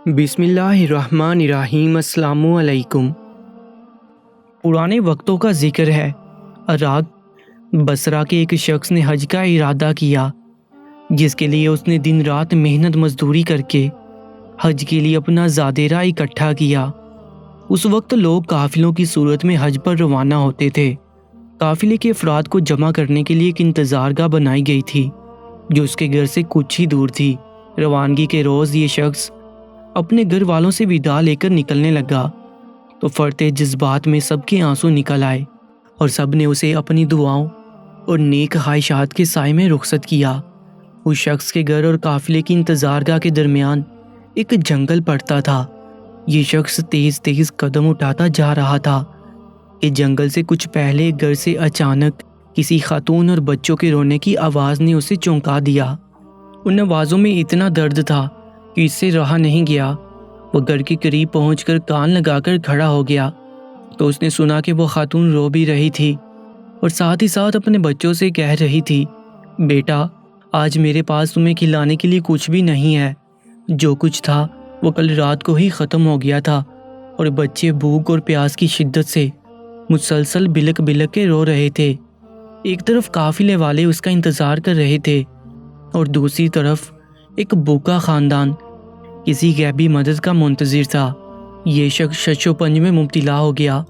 بسم اللہ الرحمن الرحیم۔ السلام علیکم۔ پرانے وقتوں کا ذکر ہے۔ رات بصرہ کے ایک شخص نے حج کا ارادہ کیا، جس کے لیے اس نے دن رات محنت مزدوری کر کے حج کے لیے اپنا زادیرہ اکٹھا کیا۔ اس وقت لوگ قافلوں کی صورت میں حج پر روانہ ہوتے تھے۔ قافلے کے افراد کو جمع کرنے کے لیے ایک انتظارگاہ بنائی گئی تھی، جو اس کے گھر سے کچھ ہی دور تھی۔ روانگی کے روز یہ شخص اپنے گھر والوں سے وداع لے کر نکلنے لگا تو فرتے جذبات میں سب کے آنسو نکل آئے، اور سب نے اسے اپنی دعاؤں اور نیک خواہشات کے سائے میں رخصت کیا۔ اس شخص کے گھر اور قافلے کی انتظارگاہ کے درمیان ایک جنگل پڑتا تھا۔ یہ شخص تیز تیز قدم اٹھاتا جا رہا تھا کہ جنگل سے کچھ پہلے گھر سے اچانک کسی خاتون اور بچوں کے رونے کی آواز نے اسے چونکا دیا۔ ان آوازوں میں اتنا درد تھا کہ اس سے رہا نہیں گیا۔ وہ گھر کے قریب پہنچ کر کان لگا کر کھڑا ہو گیا تو اس نے سنا کہ وہ خاتون رو بھی رہی تھی اور ساتھ ہی ساتھ اپنے بچوں سے کہہ رہی تھی، بیٹا آج میرے پاس تمہیں کھلانے کے لیے کچھ بھی نہیں ہے۔ جو کچھ تھا وہ کل رات کو ہی ختم ہو گیا تھا، اور بچے بھوک اور پیاس کی شدت سے مسلسل بلک بلک کے رو رہے تھے۔ ایک طرف قافلے والے اس کا انتظار کر رہے تھے اور دوسری طرف ایک بھوکا خاندان کسی غیبی مدد کا منتظر تھا۔ یہ شخص شش و پنج میں مبتلا ہو گیا۔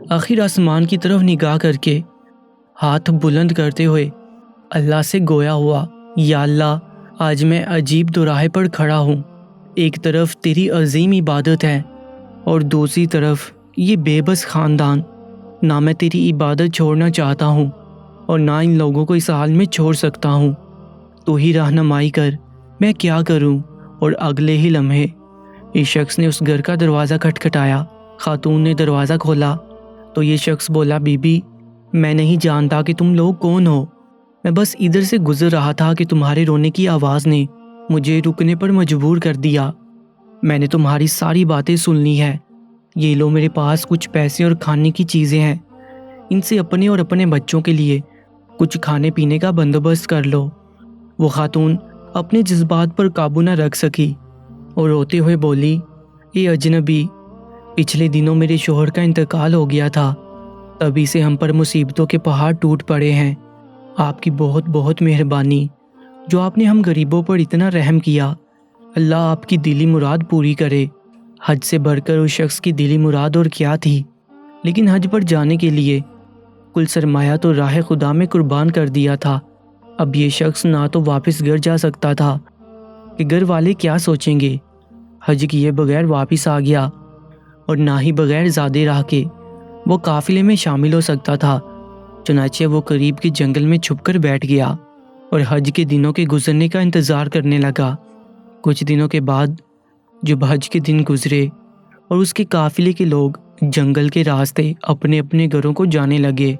آخر آسمان کی طرف نگاہ کر کے ہاتھ بلند کرتے ہوئے اللہ سے گویا ہوا، یا اللہ آج میں عجیب دوراہے پر کھڑا ہوں۔ ایک طرف تیری عظیم عبادت ہے اور دوسری طرف یہ بے بس خاندان۔ نہ میں تیری عبادت چھوڑنا چاہتا ہوں اور نہ ان لوگوں کو اس حال میں چھوڑ سکتا ہوں۔ تو ہی رہنمائی کر، میں کیا کروں؟ اور اگلے ہی لمحے اس شخص نے اس گھر کا دروازہ کھٹکھٹایا۔ خاتون نے دروازہ کھولا تو یہ شخص بولا، بی بی میں نہیں جانتا کہ تم لوگ کون ہو، میں بس ادھر سے گزر رہا تھا کہ تمہارے رونے کی آواز نے مجھے رکنے پر مجبور کر دیا۔ میں نے تمہاری ساری باتیں سن لی ہے۔ یہ لو میرے پاس کچھ پیسے اور کھانے کی چیزیں ہیں، ان سے اپنے اور اپنے بچوں کے لیے کچھ کھانے پینے کا بندوبست کر لو۔ وہ خاتون اپنے جذبات پر قابو نہ رکھ سکی اور روتے ہوئے بولی، اے اجنبی، پچھلے دنوں میرے شوہر کا انتقال ہو گیا تھا، تبھی سے ہم پر مصیبتوں کے پہاڑ ٹوٹ پڑے ہیں۔ آپ کی بہت بہت مہربانی جو آپ نے ہم غریبوں پر اتنا رحم کیا۔ اللہ آپ کی دلی مراد پوری کرے۔ حج سے بڑھ کر اس شخص کی دلی مراد اور کیا تھی، لیکن حج پر جانے کے لیے کل سرمایہ تو راہ خدا میں قربان کر دیا تھا۔ اب یہ شخص نہ تو واپس گھر جا سکتا تھا کہ گھر والے کیا سوچیں گے۔ حج کیے بغیر واپس آ گیا اور نہ ہی بغیر زادے راہ کے وہ قافلے میں شامل ہو سکتا تھا۔ چنانچہ وہ قریب کے جنگل میں چھپ کر بیٹھ گیا اور حج کے دنوں کے گزرنے کا انتظار کرنے لگا۔ کچھ دنوں کے بعد جب حج کے دن گزرے اور اس کے قافلے کے لوگ جنگل کے راستے اپنے اپنے گھروں کو جانے لگے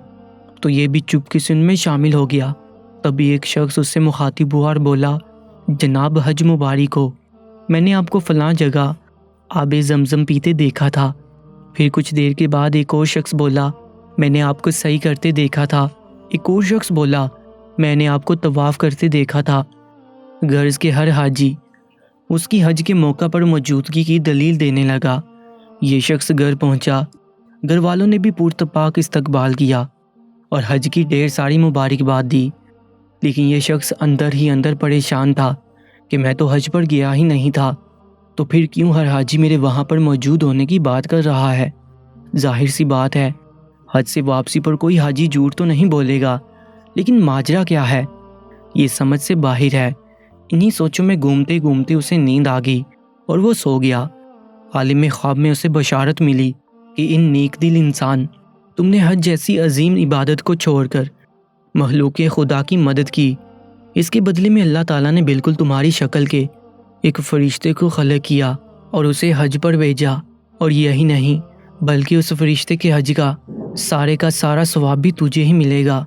تو یہ بھی چپکے سے ان میں شامل ہو گیا۔ تبھی ایک شخص اس سے مخاطب ہوا اور بولا، جناب حج مبارک ہو، میں نے آپ کو فلاں جگہ آب زمزم پیتے دیکھا تھا۔ پھر کچھ دیر کے بعد ایک اور شخص بولا، میں نے آپ کو سعی کرتے دیکھا تھا۔ ایک اور شخص بولا، میں نے آپ کو طواف کرتے دیکھا تھا۔ غرض کے ہر حاجی اس کی حج کے موقع پر موجودگی کی دلیل دینے لگا۔ یہ شخص گھر پہنچا، گھر والوں نے بھی پرتپاک استقبال کیا اور حج کی ڈھیر ساری مبارکباد دی، لیکن یہ شخص اندر ہی اندر پریشان تھا کہ میں تو حج پر گیا ہی نہیں تھا، تو پھر کیوں ہر حاجی میرے وہاں پر موجود ہونے کی بات کر رہا ہے؟ ظاہر سی بات ہے حج سے واپسی پر کوئی حاجی جھوٹ تو نہیں بولے گا، لیکن ماجرا کیا ہے؟ یہ سمجھ سے باہر ہے۔ انہی سوچوں میں گھومتے گھومتے اسے نیند آ گئی اور وہ سو گیا۔ عالم خواب میں اسے بشارت ملی کہ ان نیک دل انسان، تم نے حج جیسی عظیم عبادت کو چھوڑ کر مخلوق خدا کی مدد کی، اس کے بدلے میں اللہ تعالیٰ نے بالکل تمہاری شکل کے ایک فرشتے کو خلق کیا اور اسے حج پر بھیجا، اور یہی نہیں بلکہ اس فرشتے کے حج کا سارا ثواب بھی تجھے ہی ملے گا،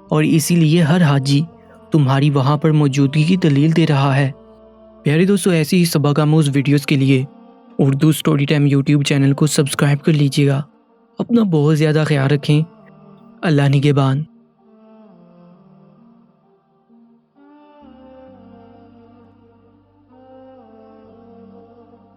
اور اسی لیے ہر حاجی تمہاری وہاں پر موجودگی کی دلیل دے رہا ہے۔ پیارے دوستو، ایسی ہی سبق آموز ویڈیوز کے لیے Urdu story time YouTube channel کو سبسکرائب کر لیجیے گا۔ اپنا بہت زیادہ خیال رکھیں۔ اللہ نگہبان۔